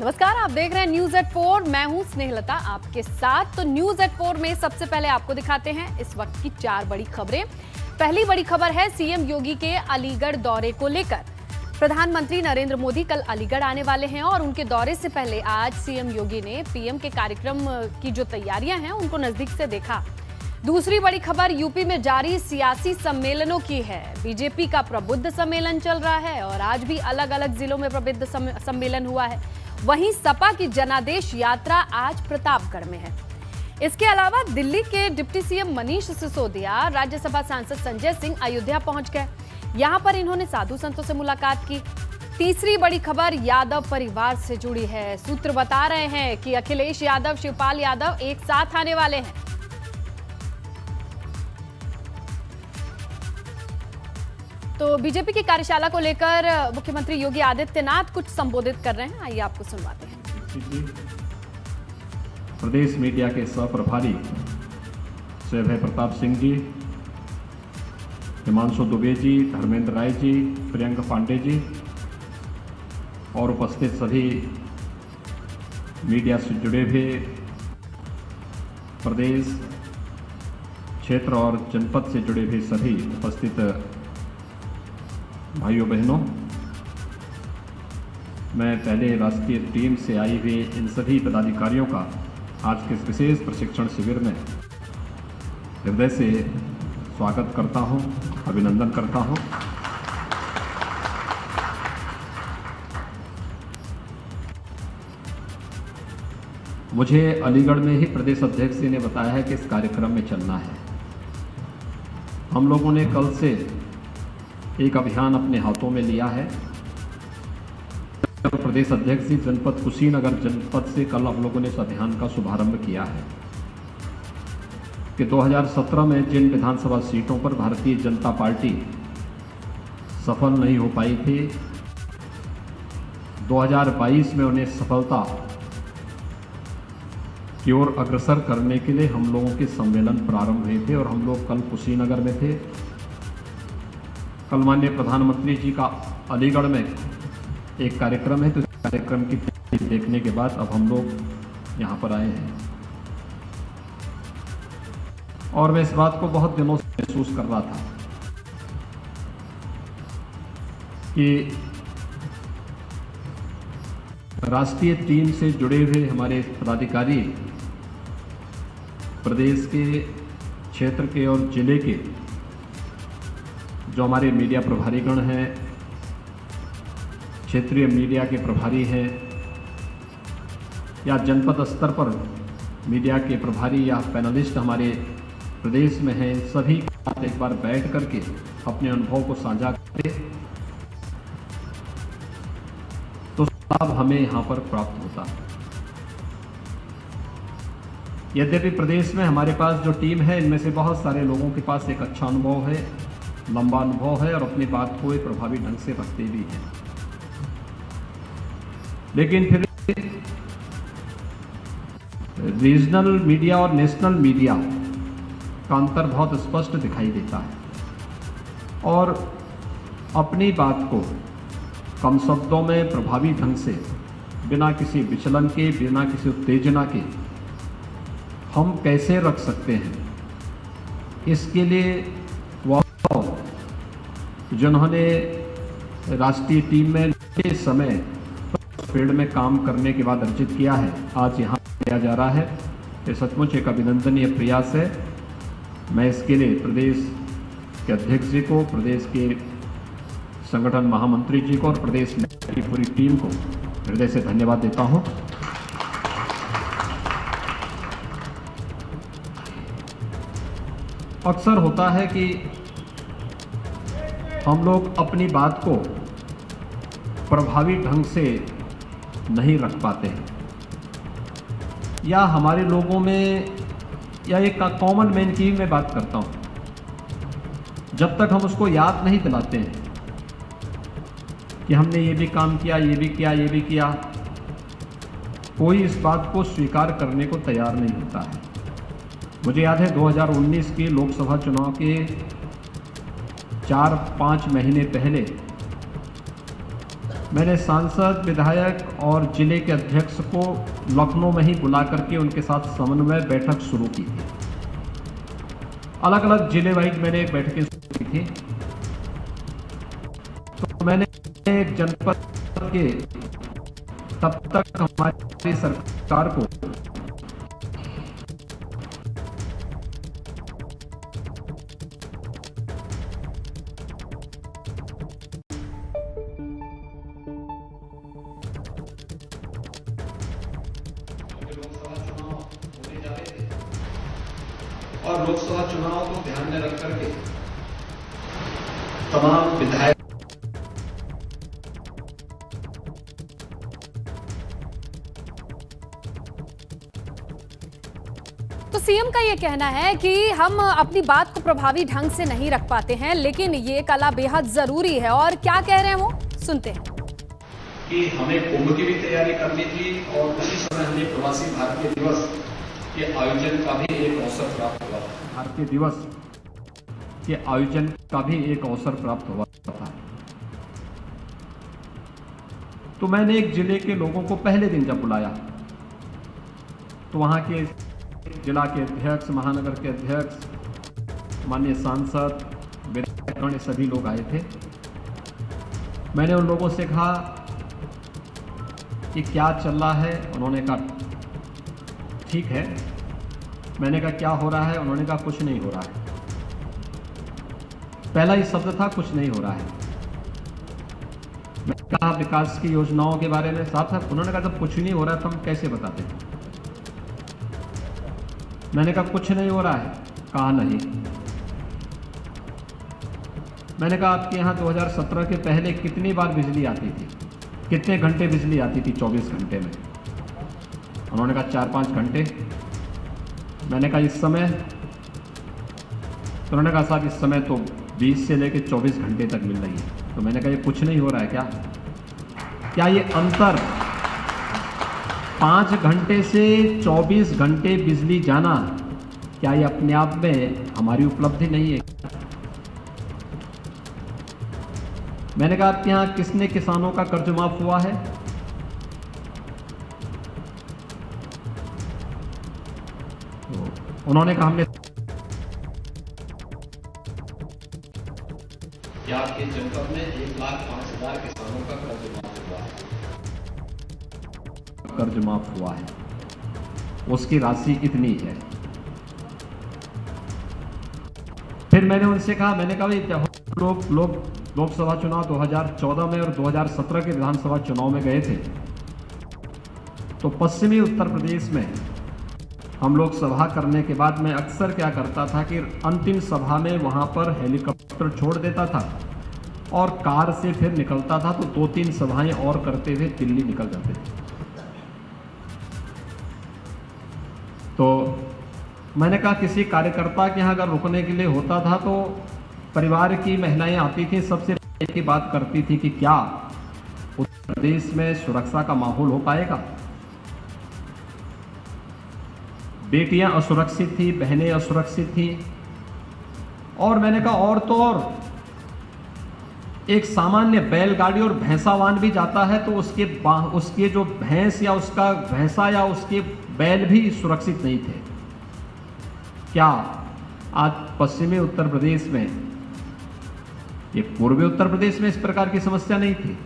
नमस्कार, आप देख रहे हैं न्यूज एट 4। मैं हूं स्नेहलता आपके साथ। तो न्यूज एट 4 में सबसे पहले आपको दिखाते हैं इस वक्त की 4 बड़ी खबरें। पहली बड़ी खबर है सीएम योगी के अलीगढ़ दौरे को लेकर। प्रधानमंत्री नरेंद्र मोदी कल अलीगढ़ आने वाले हैं और उनके दौरे से पहले आज सीएम योगी ने पीएम के कार्यक्रम की जो तैयारियां हैं उनको नजदीक से देखा। दूसरी बड़ी खबर यूपी में जारी सियासी सम्मेलनों की है। बीजेपी का प्रबुद्ध सम्मेलन चल रहा है और आज भी अलग अलग जिलों में प्रबुद्ध सम्मेलन हुआ है। वहीं सपा की जनादेश यात्रा आज प्रतापगढ़ में है। इसके अलावा दिल्ली के डिप्टी सीएम मनीष सिसोदिया, राज्यसभा सांसद संजय सिंह अयोध्या पहुंच गए। यहां पर इन्होंने साधु संतों से मुलाकात की। तीसरी बड़ी खबर यादव परिवार से जुड़ी है। सूत्र बता रहे हैं कि अखिलेश यादव, शिवपाल यादव एक साथ आने वाले हैं। तो बीजेपी की कार्यशाला को लेकर मुख्यमंत्री योगी आदित्यनाथ कुछ संबोधित कर रहे हैं, आइए आपको सुनवाते हैं। प्रदेश मीडिया के सह प्रभारी श्री अभय प्रताप सिंह जी, हिमांशु दुबे जी, धर्मेंद्र राय जी, प्रियंका पांडे जी और उपस्थित सभी मीडिया से जुड़े हुए प्रदेश, क्षेत्र और जनपद से जुड़े हुए सभी उपस्थित भाइयों बहनों, मैं पहले राष्ट्रीय टीम से आई हुई इन सभी पदाधिकारियों का आज के इस विशेष प्रशिक्षण शिविर में हृदय से स्वागत करता हूं, अभिनंदन करता हूं। मुझे अलीगढ़ में ही प्रदेश अध्यक्ष जी ने बताया है कि इस कार्यक्रम में चलना है। हम लोगों ने कल से एक अभियान अपने हाथों में लिया है। प्रदेश अध्यक्ष जी जनपद कुशीनगर जनपद से कल हम लोगों ने इस अभियान का शुभारंभ किया है कि 2017 में जिन विधानसभा सीटों पर भारतीय जनता पार्टी सफल नहीं हो पाई थी, 2022 में उन्हें सफलता की ओर अग्रसर करने के लिए हम लोगों के सम्मेलन प्रारंभ हुए थे और हम लोग कल कुशीनगर में थे। कल माननीय प्रधानमंत्री जी का अलीगढ़ में एक कार्यक्रम है, तो इस कार्यक्रम की देखने के बाद अब हम लोग यहाँ पर आए हैं और मैं इस बात को बहुत दिनों से महसूस कर रहा था कि राष्ट्रीय टीम से जुड़े हुए हमारे पदाधिकारी प्रदेश के, क्षेत्र के और जिले के जो हमारे मीडिया प्रभारीगण हैं, क्षेत्रीय मीडिया के प्रभारी हैं या जनपद स्तर पर मीडिया के प्रभारी या पैनलिस्ट हमारे प्रदेश में हैं, सभी के साथ एक बार बैठ करके अपने अनुभव को साझा करें तो लाभ हमें यहाँ पर प्राप्त होता है। यद्यपि प्रदेश में हमारे पास जो टीम है इनमें से बहुत सारे लोगों के पास एक अच्छा अनुभव है, लंबा अनुभव है और अपनी बात को एक प्रभावी ढंग से रखते भी हैं, लेकिन फिर रीजनल मीडिया और नेशनल मीडिया का अंतर बहुत स्पष्ट दिखाई देता है और अपनी बात को कम शब्दों में प्रभावी ढंग से, बिना किसी विचलन के, बिना किसी उत्तेजना के हम कैसे रख सकते हैं, इसके लिए जिन्होंने राष्ट्रीय टीम में लंबे समय फील्ड में काम करने के बाद अर्जित किया है, आज यहाँ किया जा रहा है। ये सचमुच एक अभिनंदनीय प्रयास है। मैं इसके लिए प्रदेश के अध्यक्ष जी को, प्रदेश के संगठन महामंत्री जी को और प्रदेश की पूरी टीम को हृदय से धन्यवाद देता हूँ। अक्सर होता है कि हम लोग अपनी बात को प्रभावी ढंग से नहीं रख पाते हैं या हमारे लोगों में, या एक कॉमन मैन की मैं बात करता हूं, जब तक हम उसको याद नहीं दिलाते हैं कि हमने ये भी काम किया, ये भी किया, ये भी किया, कोई इस बात को स्वीकार करने को तैयार नहीं होता है। मुझे याद है 2019 के लोकसभा चुनाव के 4-5 महीने पहले मैंने सांसद, विधायक और जिले के अध्यक्ष को लखनऊ में ही बुला करके उनके साथ समन्वय बैठक शुरू की थी। अलग अलग जिले वाइज मैंने बैठकें शुरू की थी। तो मैंने एक जनपद के तब तक हमारी सरकार को और लोकसभा चुनाव को ध्यान में रख करके तमाम विधायक तो सीएम का ये कहना है कि हम अपनी बात को प्रभावी ढंग से नहीं रख पाते हैं, लेकिन ये कला बेहद जरूरी है। और क्या कह रहे हैं वो, सुनते हैं। कि हमें कुंभ की भी तैयारी करनी थी और उसी समय हमें प्रवासी भारतीय दिवस के आयोजन का भी एक अवसर प्राप्त हुआ। भारतीय दिवस के आयोजन का भी एक अवसर प्राप्त हुआ था। तो मैंने एक जिले के लोगों को पहले दिन जब बुलाया तो वहां के जिला के अध्यक्ष, महानगर के अध्यक्ष, माननीय सांसद, विधायक, सभी लोग आए थे। मैंने उन लोगों से कहा कि क्या चल रहा है। उन्होंने कहा ठीक है। मैंने कहा क्या हो रहा है। उन्होंने कहा कुछ नहीं हो रहा है। पहला ही शब्द था कुछ नहीं हो रहा है। मैंने कहा विकास की योजनाओं के बारे में साथ। उन्होंने कहा जब कुछ नहीं हो रहा है तो हम कैसे बताते हैं। मैंने कहा कुछ नहीं हो रहा है। कहा नहीं। मैंने कहा आपके यहाँ 2017 के पहले कितनी बार बिजली आती थी, कितने घंटे बिजली आती थी 24 घंटे में। उन्होंने कहा 4-5 घंटे। मैंने कहा इस समय। तो उन्होंने कहा साहब इस समय तो 20 से लेकर 24 घंटे तक मिल रही है। तो मैंने कहा ये कुछ नहीं हो रहा है क्या ये अंतर 5 घंटे से 24 घंटे बिजली जाना, क्या ये अपने आप में हमारी उपलब्धि नहीं है? मैंने कहा आपके यहाँ किसने किसानों का कर्ज माफ हुआ है? तो उन्होंने कहा हमने। क्या आपके जनपद में 1,05,000 किसानों का कर्ज माफ हुआ है? कर्ज माफ हुआ है। उसकी राशि कितनी है? फिर मैंने उनसे कहा, मैंने कहा भाई जब लोग लोकसभा चुनाव 2014 में और 2017 के विधानसभा चुनाव में गए थे तो पश्चिमी उत्तर प्रदेश में हम लोग सभा करने के बाद मैं अक्सर क्या करता था कि अंतिम सभा में वहां पर हेलीकॉप्टर छोड़ देता था और कार से फिर निकलता था। तो 2-3 सभाएं और करते हुए दिल्ली निकल जाते थे। तो मैंने कहा किसी कार्यकर्ता के यहाँ अगर रुकने के लिए होता था तो परिवार की महिलाएं आती थी, सबसे पहले की बात करती थी कि क्या उत्तर प्रदेश में सुरक्षा का माहौल हो पाएगा। बेटियां असुरक्षित थी, बहनें असुरक्षित थी। और मैंने कहा और तो और एक सामान्य बैलगाड़ी और भैंसावान भी जाता है तो उसके जो भैंस या उसका भैंसा या उसके बैल भी सुरक्षित नहीं थे। क्या आज पश्चिमी उत्तर प्रदेश में, ये पूर्वी उत्तर प्रदेश में इस प्रकार की समस्या नहीं थी,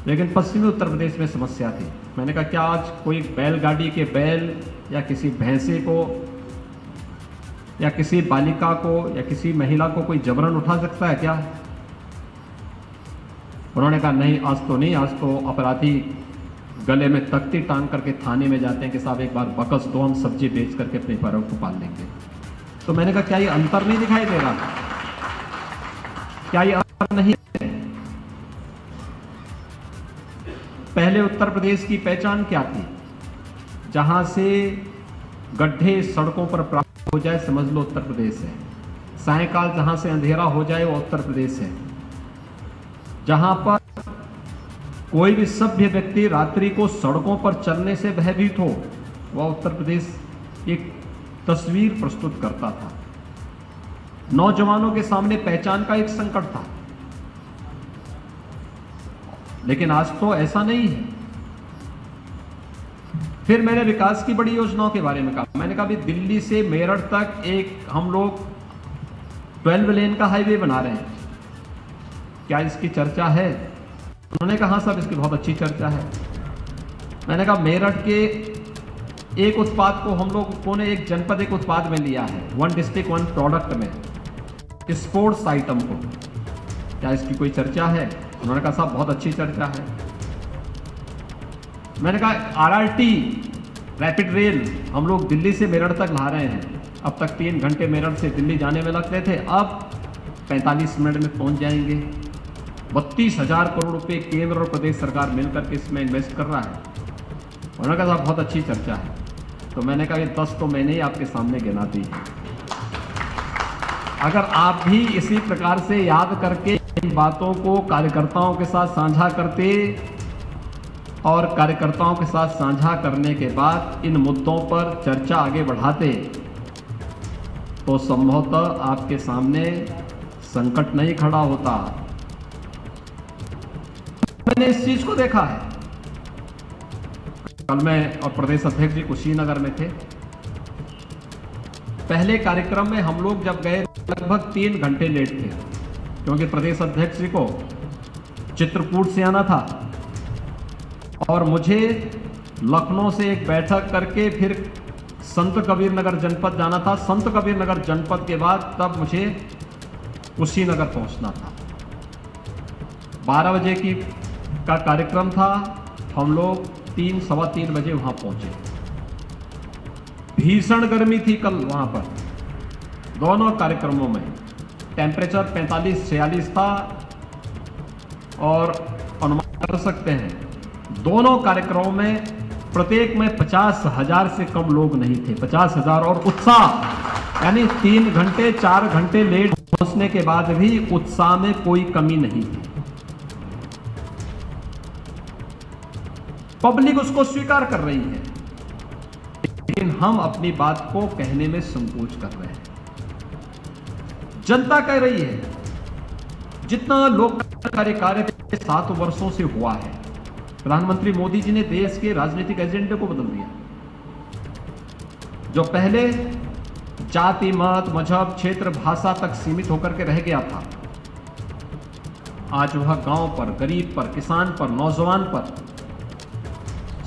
लेकिन पश्चिमी उत्तर प्रदेश में समस्या थी। मैंने कहा क्या आज कोई बैलगाड़ी के बैल या किसी भैंसे को या किसी बालिका को या किसी महिला को कोई जबरन उठा सकता है क्या? उन्होंने कहा नहीं, आज तो नहीं। आज तो अपराधी गले में तख्ती टांग करके थाने में जाते हैं कि साहब एक बार बकस दो, हम सब्जी बेच करके अपने परिवार को पाल लेंगे। तो मैंने कहा क्या ये अंतर नहीं दिखाई दे रहा? क्या ये अंतर नहीं है? पहले उत्तर प्रदेश की पहचान क्या थी? जहां से गड्ढे सड़कों पर प्राप्त हो जाए समझ लो उत्तर प्रदेश है। सायंकाल जहां से अंधेरा हो जाए वो उत्तर प्रदेश है। जहां पर कोई भी सभ्य व्यक्ति रात्रि को सड़कों पर चलने से भयभीत हो, वह उत्तर प्रदेश एक तस्वीर प्रस्तुत करता था। नौजवानों के सामने पहचान का एक संकट था। लेकिन आज तो ऐसा नहीं है। फिर मैंने विकास की बड़ी योजनाओं के बारे में कहा। मैंने कहा भी दिल्ली से मेरठ तक एक हम लोग 12 लेन का हाईवे बना रहे हैं, क्या इसकी चर्चा है? उन्होंने कहा साहब इसकी बहुत अच्छी चर्चा है। मैंने कहा मेरठ के एक उत्पाद को हम लोगों ने एक जनपद एक उत्पाद में लिया है, 1 डिस्ट्रिक्ट 1 प्रोडक्ट में, स्पोर्ट्स आइटम को, क्या इसकी कोई चर्चा है? उन्होंने कहा साहब बहुत अच्छी चर्चा है। मैंने कहा RRT रैपिड रेल हम लोग दिल्ली से मेरठ तक ला रहे हैं। अब तक 3 घंटे मेरठ से दिल्ली जाने में लगते थे, अब 45 मिनट में पहुंच जाएंगे। 32,000 करोड़ रुपए केंद्र और प्रदेश सरकार मिलकर के इसमें इन्वेस्ट कर रहा है। उन्होंने कहा साहब बहुत अच्छी चर्चा है। तो मैंने कहा ये 10 तो मैंने ही आपके सामने गिना दी है। अगर आप भी इसी प्रकार से याद करके इन बातों को कार्यकर्ताओं के साथ साझा करते और कार्यकर्ताओं के साथ साझा करने के बाद इन मुद्दों पर चर्चा आगे बढ़ाते, तो संभवतः आपके सामने संकट नहीं खड़ा होता। मैंने इस चीज को देखा है। कल मैं और प्रदेश अध्यक्ष जी कुशीनगर में थे। पहले कार्यक्रम में हम लोग जब गए लगभग 3 घंटे लेट थे, क्योंकि प्रदेश अध्यक्ष जी को चित्रकूट से आना था और मुझे लखनऊ से एक बैठक करके फिर संत कबीर नगर जनपद जाना था। संत कबीर नगर जनपद के बाद तब मुझे कुशीनगर पहुंचना था। 12 बजे का कार्यक्रम था, हम लोग 3 सवा 3 बजे वहां पहुंचे। भीषण गर्मी थी कल वहां पर, दोनों कार्यक्रमों में टेम्परेचर 45-46 था और अनुमान कर सकते हैं दोनों कार्यक्रमों में प्रत्येक में 50,000 से कम लोग नहीं थे। 50,000 और उत्साह, यानी 3 घंटे 4 घंटे लेट पहुंचने के बाद भी उत्साह में कोई कमी नहीं थी। पब्लिक उसको स्वीकार कर रही है, लेकिन हम अपनी बात को कहने में संकोच कर रहे हैं। जनता कह रही है। जितना लोकतांत्रिक कार्य 7 वर्षों से हुआ है, प्रधानमंत्री मोदी जी ने देश के राजनीतिक एजेंडे को बदल दिया। जो पहले जाति, मत, मजहब, क्षेत्र, भाषा तक सीमित होकर के रह गया था, आज वह गांव पर, गरीब पर, किसान पर, नौजवान पर,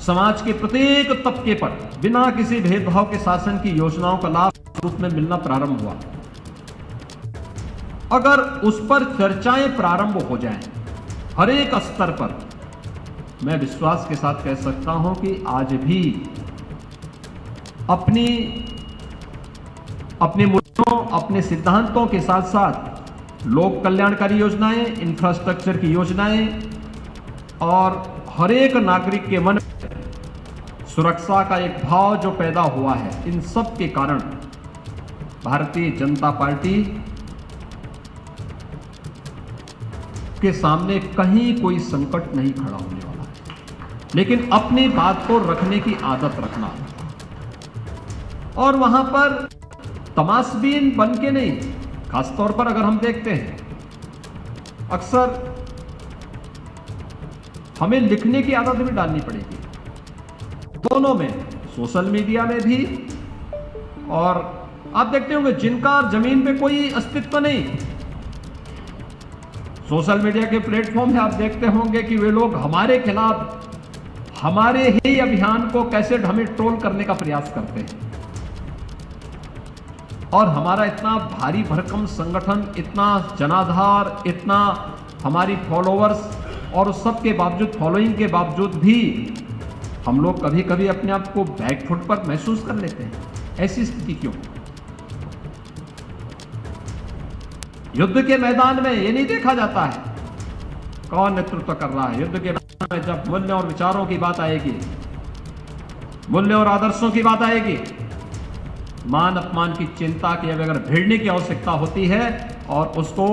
समाज के प्रत्येक तबके पर बिना किसी भेदभाव के शासन की योजनाओं का लाभ रूप में मिलना प्रारंभ हुआ। अगर उस पर चर्चाएं प्रारंभ हो जाएं हर एक स्तर पर, मैं विश्वास के साथ कह सकता हूं कि आज भी अपने मूल्यों, अपने सिद्धांतों के साथ साथ लोक कल्याणकारी योजनाएं, इंफ्रास्ट्रक्चर की योजनाएं और हर एक नागरिक के मन में सुरक्षा का एक भाव जो पैदा हुआ है, इन सब के कारण भारतीय जनता पार्टी के सामने कहीं कोई संकट नहीं खड़ा होने वाला है। लेकिन अपनी बात को रखने की आदत रखना और वहां पर तमाशबीन बन के नहीं। खासतौर पर अगर हम देखते हैं, अक्सर हमें लिखने की आदत भी डालनी पड़ेगी, दोनों में, सोशल मीडिया में भी। और आप देखते होंगे जिनका जमीन पे कोई अस्तित्व नहीं, सोशल मीडिया के प्लेटफॉर्म है, आप देखते होंगे कि वे लोग हमारे खिलाफ, हमारे ही अभियान को कैसे हमें ट्रोल करने का प्रयास करते हैं। और हमारा इतना भारी भरकम संगठन, इतना जनाधार, इतना हमारी फॉलोअर्स, और उस सब के बावजूद, फॉलोइंग के बावजूद भी हम लोग कभी कभी अपने आप को बैकफुट पर महसूस कर लेते हैं। ऐसी स्थिति क्यों? युद्ध के मैदान में ये नहीं देखा जाता है कौन नेतृत्व कर रहा है। युद्ध के मैदान में जब मूल्य और विचारों की बात आएगी, मूल्य और आदर्शों की बात आएगी, मान अपमान की चिंता की अगर भिड़ने की आवश्यकता होती है और उसको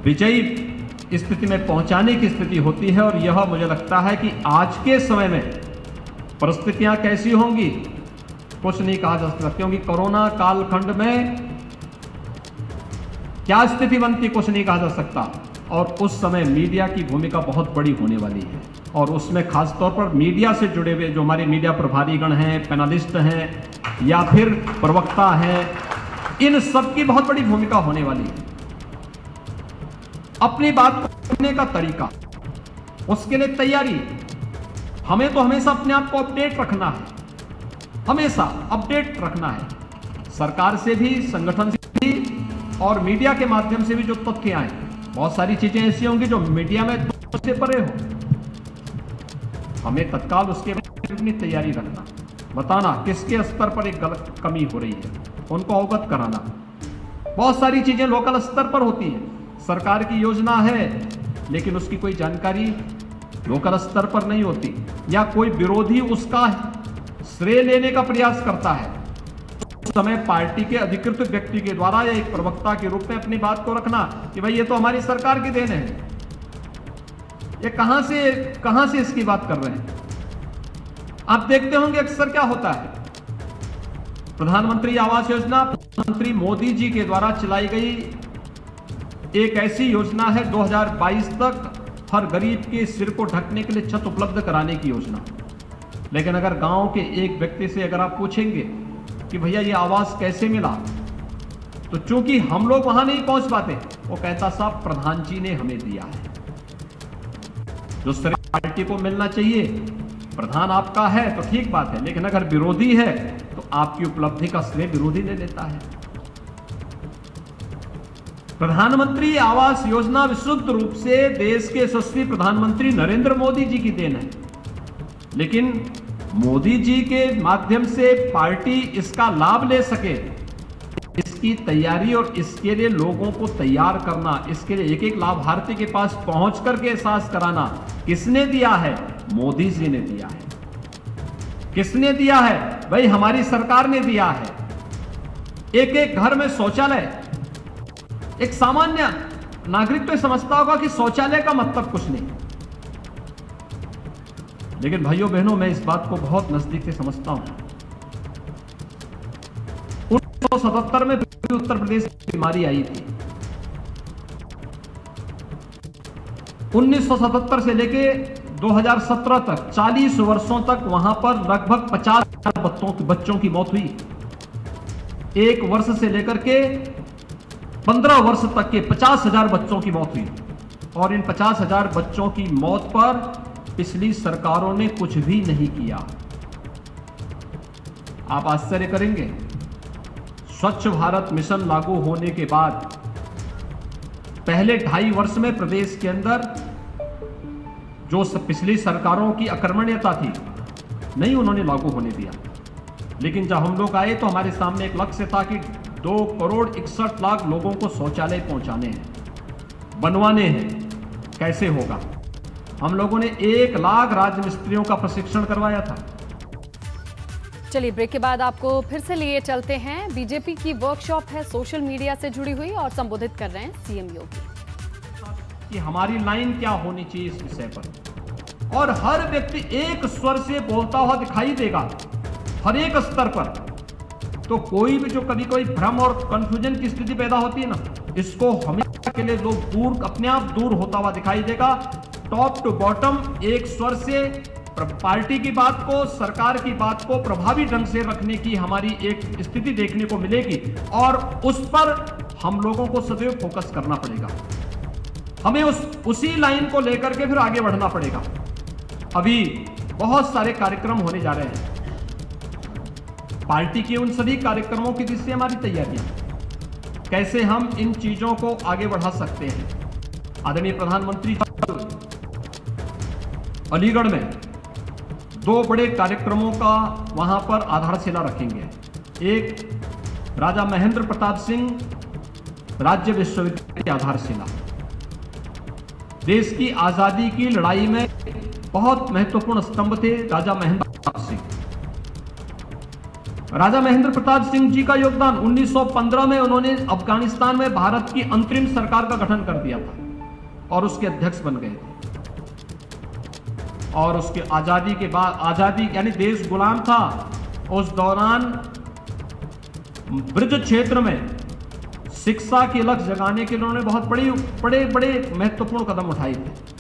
विजयी स्थिति में पहुंचाने की स्थिति होती है। और यह मुझे लगता है कि आज के समय में परिस्थितियां कैसी होंगी कुछ नहीं कहा जा सकता, क्योंकि कोरोना कालखंड में क्या स्थिति बनती कुछ नहीं कहा जा सकता। और उस समय मीडिया की भूमिका बहुत बड़ी होने वाली है, और उसमें खास तौर पर मीडिया से जुड़े हुए जो हमारे मीडिया प्रभारीगण हैं, पैनलिस्ट हैं या फिर प्रवक्ता हैं, इन सब की बहुत बड़ी भूमिका होने वाली है। अपनी बात करने का तरीका, उसके लिए तैयारी, हमें तो हमेशा अपने आप को अपडेट रखना है, हमेशा अपडेट रखना है, सरकार से भी, संगठन से भी और मीडिया के माध्यम से भी जो तथ्य आए। बहुत सारी चीजें ऐसी होंगी जो मीडिया में से परे हो, हमें तत्काल उसके बाद अपनी तैयारी रखना, बताना किसके स्तर पर एक गलत कमी हो रही है, उनको अवगत कराना। बहुत सारी चीजें लोकल स्तर पर होती हैं, सरकार की योजना है लेकिन उसकी कोई जानकारी लोकल स्तर पर नहीं होती, या कोई विरोधी उसका श्रेय लेने का प्रयास करता है, उस समय पार्टी के अधिकृत व्यक्ति के द्वारा या एक प्रवक्ता के रूप में अपनी बात को रखना कि भाई ये तो हमारी सरकार की देन है, ये कहां से इसकी बात कर रहे हैं। आप देखते होंगे अक्सर क्या होता है, प्रधानमंत्री आवास योजना प्रधानमंत्री मोदी जी के द्वारा चलाई गई एक ऐसी योजना है 2022 तक हर गरीब के सिर को ढकने के लिए छत उपलब्ध कराने की योजना। लेकिन अगर गांव के एक व्यक्ति से अगर आप पूछेंगे कि भैया ये आवास कैसे मिला, तो चूंकि हम लोग वहां नहीं पहुंच पाते, वो कहता साहब प्रधान जी ने हमें दिया है। जो श्रेय पार्टी को मिलना चाहिए, प्रधान आपका है तो ठीक बात है, लेकिन अगर विरोधी है तो आपकी उपलब्धि का श्रेय विरोधी ले लेता है। प्रधानमंत्री आवास योजना विशुद्ध रूप से देश के यशस्वी प्रधानमंत्री नरेंद्र मोदी जी की देन है, लेकिन मोदी जी के माध्यम से पार्टी इसका लाभ ले सके, इसकी तैयारी और इसके लिए लोगों को तैयार करना, इसके लिए एक एक लाभार्थी के पास पहुंच करके एहसास कराना, किसने दिया है? मोदी जी ने दिया है। किसने दिया है? भाई हमारी सरकार ने दिया है। एक एक घर में शौचालय, एक सामान्य नागरिक तो समझता होगा कि शौचालय का मतलब कुछ नहीं, लेकिन भाइयों बहनों मैं इस बात को बहुत नजदीक से समझता हूं। 1977 में उत्तर प्रदेश में बीमारी आई थी। 1977 से लेके 2017 तक 40 वर्षों तक वहां पर लगभग 50,000 बच्चों की मौत हुई। एक वर्ष से लेकर के 15 वर्ष तक के 50,000 बच्चों की मौत हुई, और इन 50,000 बच्चों की मौत पर पिछली सरकारों ने कुछ भी नहीं किया। आप आश्चर्य करेंगे, स्वच्छ भारत मिशन लागू होने के बाद पहले 2.5 वर्ष में प्रदेश के अंदर जो पिछली सरकारों की अकर्मण्यता थी, नहीं उन्होंने लागू होने दिया। लेकिन जब हम लोग आए तो हमारे सामने एक लक्ष्य था कि 2,61,00,000 लोगों को शौचालय पहुंचाने हैं, बनवाने हैं। कैसे होगा? हम लोगों ने 1 लाख राजमिस्त्रियों का प्रशिक्षण करवाया था। चलिए ब्रेक के बाद आपको फिर से लिए चलते हैं। बीजेपी की वर्कशॉप है सोशल मीडिया से जुड़ी हुई, और संबोधित कर रहे हैं सीएम योगी कि हमारी लाइन क्या होनी चाहिए इस विषय पर, और हर व्यक्ति एक स्वर से बोलता हुआ दिखाई देगा हर एक स्तर पर। तो कोई भी जो कभी कोई भ्रम और कंफ्यूजन की स्थिति पैदा होती है ना, इसको हमेशा के लिए लोग दूर, अपने आप दूर होता हुआ दिखाई देगा। टॉप टू बॉटम एक स्वर से पार्टी की बात को, सरकार की बात को प्रभावी ढंग से रखने की हमारी एक स्थिति देखने को मिलेगी, और उस पर हम लोगों को सदैव फोकस करना पड़ेगा। हमें उसी लाइन को लेकर के फिर आगे बढ़ना पड़ेगा। अभी बहुत सारे कार्यक्रम होने जा रहे हैं, पार्टी के उन सभी कार्यक्रमों की जिससे हमारी तैयारियां, कैसे हम इन चीजों को आगे बढ़ा सकते हैं। आदरणीय प्रधानमंत्री अलीगढ़ में 2 बड़े कार्यक्रमों का वहां पर आधारशिला रखेंगे। एक राजा महेंद्र प्रताप सिंह राज्य विश्वविद्यालय की आधारशिला, देश की आजादी की लड़ाई में बहुत महत्वपूर्ण स्तंभ थे राजा महेंद्र प्रताप सिंह। राजा महेंद्र प्रताप सिंह जी का योगदान 1915 में उन्होंने अफगानिस्तान में भारत की अंतरिम सरकार का गठन कर दिया था और उसके अध्यक्ष बन गए थे। और उसके आजादी के बाद, आजादी यानी देश गुलाम था, उस दौरान ब्रज क्षेत्र में शिक्षा के लक्ष्य जगाने के लिए उन्होंने बहुत बड़े महत्वपूर्ण कदम उठाए थे।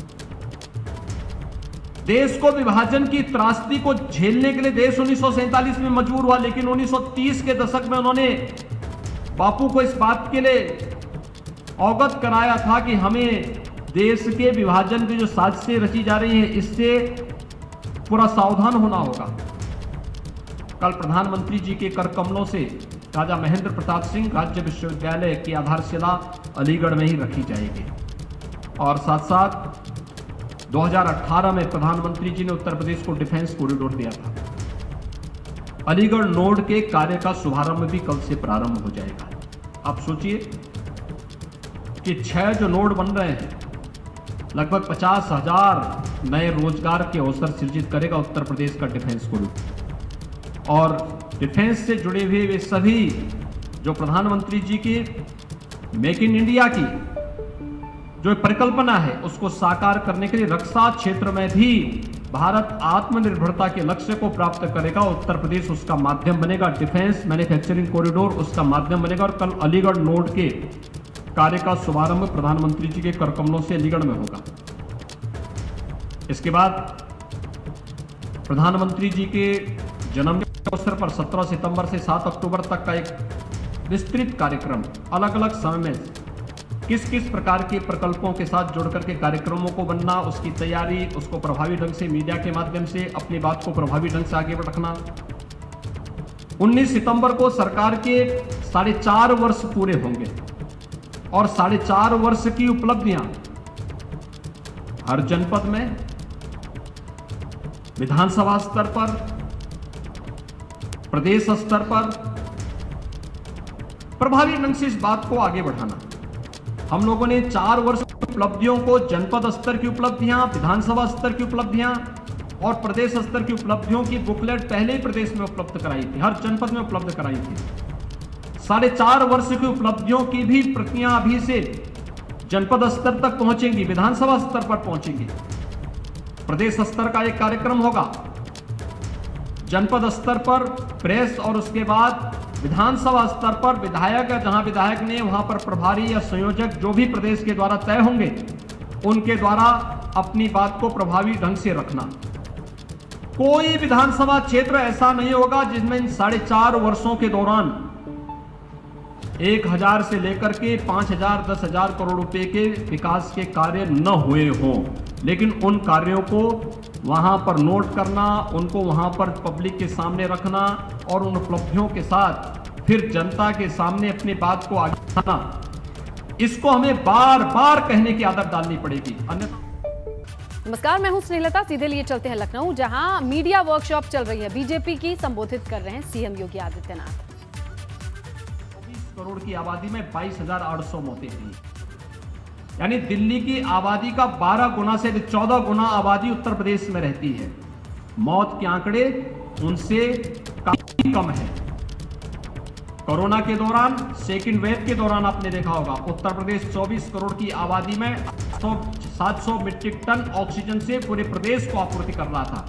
देश को विभाजन की त्रासदी को झेलने के लिए देश 1947 में मजबूर हुआ, लेकिन 1930 के दशक में उन्होंने बापू को इस बात के लिए अवगत कराया था कि हमें देश के विभाजन की जो साजिशें रची जा रही हैं इससे पूरा सावधान होना होगा। कल प्रधानमंत्री जी के कर कमलों से राजा महेंद्र प्रताप सिंह राज्य विश्वविद्यालय की आधारशिला अलीगढ़ में ही रखी जाएगी। और साथ साथ 2018 में प्रधानमंत्री जी ने उत्तर प्रदेश को डिफेंस कॉरिडोर दिया था। अलीगढ़ नोड के कार्य का शुभारंभ भी कल से प्रारंभ हो जाएगा। आप सोचिए कि 6 जो नोड बन रहे हैं लगभग 50,000 नए रोजगार के अवसर सृजित करेगा उत्तर प्रदेश का डिफेंस कॉरिडोर। और डिफेंस से जुड़े हुए वे सभी जो प्रधानमंत्री जी की मेक इन इंडिया की जो परिकल्पना है उसको साकार करने के लिए रक्षा क्षेत्र में भी भारत आत्मनिर्भरता के लक्ष्य को प्राप्त करेगा। उत्तर प्रदेश उसका माध्यम बनेगा, डिफेंस मैन्युफैक्चरिंग कॉरिडोर उसका माध्यम बनेगा। और कल अलीगढ़ नोड के कार्य का शुभारंभ प्रधानमंत्री जी के कर कमलों से अलीगढ़ में होगा। इसके बाद प्रधानमंत्री जी के जन्मदिन के अवसर पर 17 सितंबर से 7 अक्टूबर तक का एक विस्तृत कार्यक्रम अलग अलग समय में किस किस प्रकार के प्रकल्पों के साथ जुड़ करके कार्यक्रमों को बनना, उसकी तैयारी, उसको प्रभावी ढंग से मीडिया के माध्यम से अपनी बात को प्रभावी ढंग से आगे रखना। 19 सितंबर को सरकार के 4.5 वर्ष पूरे होंगे और 4.5 वर्ष की उपलब्धियां हर जनपद में, विधानसभा स्तर पर, प्रदेश स्तर पर प्रभावी ढंग से इस बात को आगे बढ़ाना। हम लोगों ने 4 वर्ष की उपलब्धियों को जनपद स्तर की उपलब्धियां, विधानसभा स्तर की उपलब्धियां और प्रदेश स्तर की उपलब्धियों की बुकलेट पहले ही प्रदेश में उपलब्ध कराई थी, हर जनपद में उपलब्ध कराई थी। 4.5 वर्ष की उपलब्धियों की भी प्रतियां अभी से जनपद स्तर तक पहुंचेंगी, विधानसभा स्तर पर पहुंचेंगी। प्रदेश स्तर का एक कार्यक्रम होगा, जनपद स्तर पर प्रेस और उसके बाद विधानसभा स्तर पर विधायक या जहां विधायक ने वहां पर प्रभारी या संयोजक जो भी प्रदेश के द्वारा तय होंगे उनके द्वारा अपनी बात को प्रभावी ढंग से रखना। कोई विधानसभा क्षेत्र ऐसा नहीं होगा जिसमें इन 4.5 वर्षों के दौरान 1000 से लेकर के 5000, 10,000 करोड़ रुपए के विकास के कार्य न हुए हों, लेकिन उन कार्यों को वहां पर नोट करना, उनको वहां पर पब्लिक के सामने रखना और उन उपलब्धियों के साथ फिर जनता के सामने अपनी बात को आगे बढ़ाना, इसको हमें बार बार कहने की आदत डालनी पड़ेगी। अन्यथा नमस्कार, मैं हूं स्नेहलता। सीधे लिए चलते हैं लखनऊ, जहां मीडिया वर्कशॉप चल रही है। बीजेपी की संबोधित कर रहे हैं सीएम योगी आदित्यनाथ। 24 करोड़ की आबादी में 22,800 मौतें हुई, यानी दिल्ली की आबादी का 12 गुना से 14 गुना आबादी उत्तर प्रदेश में रहती है। मौत के आंकड़े उनसे काफी कम है। कोरोना के दौरान, सेकेंड वेव के दौरान आपने देखा होगा उत्तर प्रदेश 24 करोड़ की आबादी में 700 मीट्रिक टन ऑक्सीजन से पूरे प्रदेश को आपूर्ति कर रहा था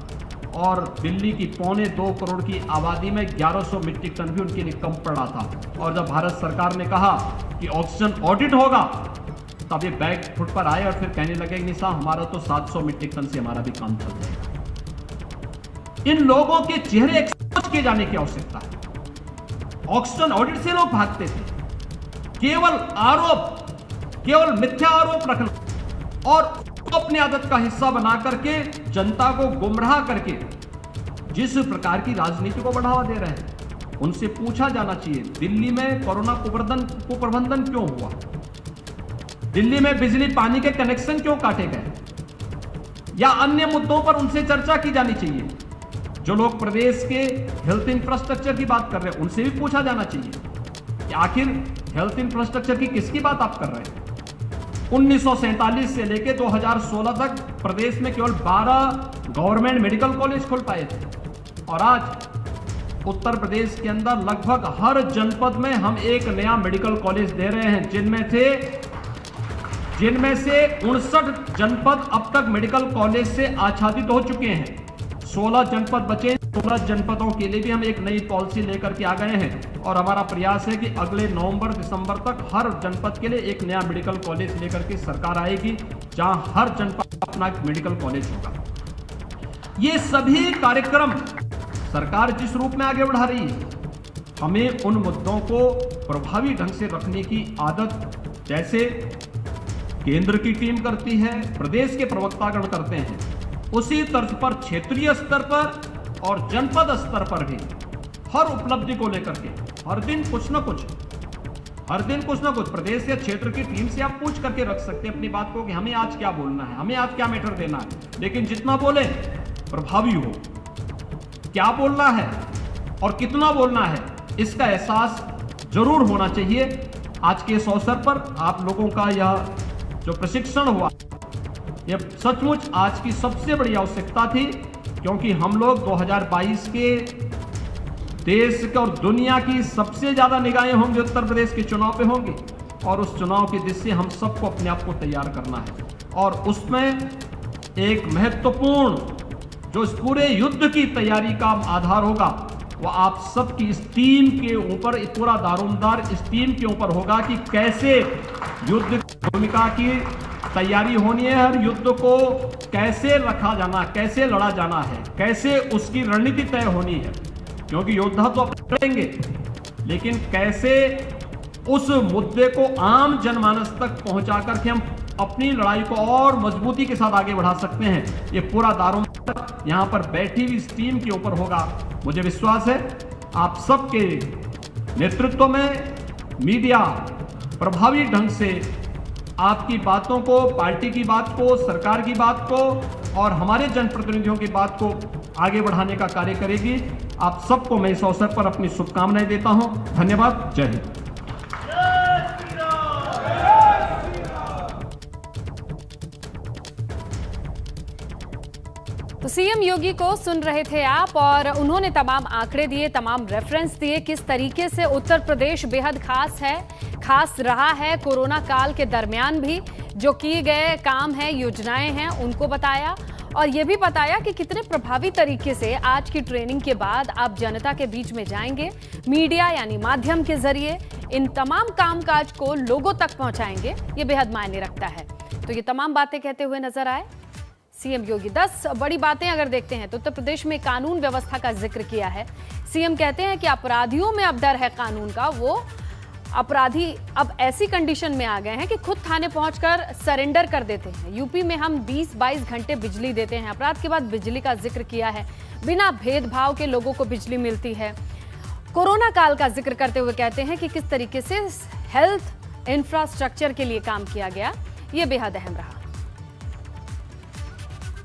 और दिल्ली की 2.25 करोड़ की आबादी में 1100 मीट्रिक टन भी उनके लिए कम पड़ रहा था। और जब भारत सरकार ने कहा कि ऑक्सीजन ऑडिट होगा तब ये बैक फुट पर आए और फिर कहने लगे नहीं साहब, हमारा तो 700 मीट्रिक टन से हमारा भी काम चल जाएगा। इन लोगों के चेहरे एक्सपोज किए जाने की आवश्यकता है। ऑक्सीजन ऑडिट से लोग भागते थे। केवल आरोप, केवल मिथ्या आरोप रखना और अपनी आदत का हिस्सा बना करके जनता को गुमराह करके जिस प्रकार की राजनीति को बढ़ावा दे रहे हैं, उनसे पूछा जाना चाहिए दिल्ली में कोरोना कुप्रबंधन क्यों हुआ, दिल्ली में बिजली पानी के कनेक्शन क्यों काटे गए, या अन्य मुद्दों पर उनसे चर्चा की जानी चाहिए। जो लोग प्रदेश के हेल्थ इंफ्रास्ट्रक्चर की बात कर रहे हैं उनसे भी पूछा जाना चाहिए कि आखिर हेल्थ इंफ्रास्ट्रक्चर की किसकी बात आप कर रहे हैं। 1947 से लेकर 2016 तक प्रदेश में केवल 12 गवर्नमेंट मेडिकल कॉलेज खुल पाए थे और आज उत्तर प्रदेश के अंदर लगभग हर जनपद में हम एक नया मेडिकल कॉलेज दे रहे हैं, जिनमें से 59 जनपद अब तक मेडिकल कॉलेज से आच्छादित हो चुके हैं। 16 जनपद बचे 16 जनपदों के लिए भी हम एक नई पॉलिसी लेकर के आ गए हैं और हमारा प्रयास है कि अगले नवंबर दिसंबर तक हर जनपद के लिए एक नया मेडिकल कॉलेज लेकर के सरकार आएगी, जहां हर जनपद अपना एक मेडिकल कॉलेज होगा। ये सभी कार्यक्रम सरकार जिस रूप में आगे बढ़ा रही है, हमें उन मुद्दों को प्रभावी ढंग से रखने की आदत जैसे केंद्र की टीम करती है, प्रदेश के प्रवक्तागण करते हैं, उसी तर्ज पर क्षेत्रीय स्तर पर और जनपद स्तर पर भी हर उपलब्धि को लेकर के हर दिन कुछ ना कुछ प्रदेश या क्षेत्र की टीम से आप पूछ करके रख सकते हैं अपनी बात को कि हमें आज क्या बोलना है, हमें आज क्या मैटर देना है, लेकिन जितना बोले प्रभावी हो। क्या बोलना है और कितना बोलना है, इसका एहसास जरूर होना चाहिए। आज के इस अवसर पर आप लोगों का यह जो प्रशिक्षण हुआ, यह सचमुच आज की सबसे बड़ी आवश्यकता थी, क्योंकि हम लोग 2022 के देश के और दुनिया की सबसे ज्यादा निगाहें होंगी उत्तर प्रदेश के चुनाव पे होंगी, और उस चुनाव की दिशा से हम सबको अपने आप को तैयार करना है। और उसमें एक महत्वपूर्ण जो इस पूरे युद्ध की तैयारी का आधार होगा, वो आप सबकी इस टीम के ऊपर, पूरा दारोमदार इस टीम के ऊपर होगा कि कैसे युद्ध भूमिका की तैयारी होनी है, हर युद्ध को कैसे रखा जाना, कैसे लड़ा जाना है, कैसे उसकी रणनीति तय होनी है। क्योंकि योद्धा तो अपने लड़ेंगे, लेकिन कैसे उस मुद्दे को आम जनमानस तक पहुंचा करके हम अपनी लड़ाई को और मजबूती के साथ आगे बढ़ा सकते हैं, ये पूरा दारोमदार यहां पर बैठी हुई इस टीम के ऊपर होगा। मुझे विश्वास है आप सबके नेतृत्व में मीडिया प्रभावी ढंग से आपकी बातों को, पार्टी की बात को, सरकार की बात को और हमारे जनप्रतिनिधियों की बात को आगे बढ़ाने का कार्य करेगी। आप सबको मैं इस अवसर पर अपनी शुभकामनाएं देता हूं। धन्यवाद। जय हिंद। तो सीएम योगी को सुन रहे थे आप, और उन्होंने तमाम आंकड़े दिए, तमाम रेफरेंस दिए, किस तरीके से उत्तर प्रदेश बेहद खास रहा है कोरोना काल के दरमियान भी। जो किए गए काम हैं, योजनाएं हैं, उनको बताया, और ये भी बताया कि कितने प्रभावी तरीके से आज की ट्रेनिंग के बाद आप जनता के बीच में जाएंगे, मीडिया यानी माध्यम के जरिए इन तमाम कामकाज को लोगों तक पहुंचाएंगे। ये बेहद मायने रखता है। तो ये तमाम बातें कहते हुए नजर आए सीएम योगी। 10 बड़ी बातें अगर देखते हैं तो उत्तर प्रदेश में कानून व्यवस्था का जिक्र किया है। सीएम कहते हैं कि अपराधियों में अब डर है कानून का। वो अपराधी अब ऐसी कंडीशन में आ गए हैं कि खुद थाने पहुंचकर सरेंडर कर देते हैं। यूपी में हम 20-22 घंटे बिजली देते हैं। अपराध के बाद बिजली का जिक्र किया है। बिना भेदभाव के लोगों को बिजली मिलती है। कोरोना काल का जिक्र करते हुए कहते हैं कि किस तरीके से हेल्थ इंफ्रास्ट्रक्चर के लिए काम किया गया, ये बेहद अहम रहा।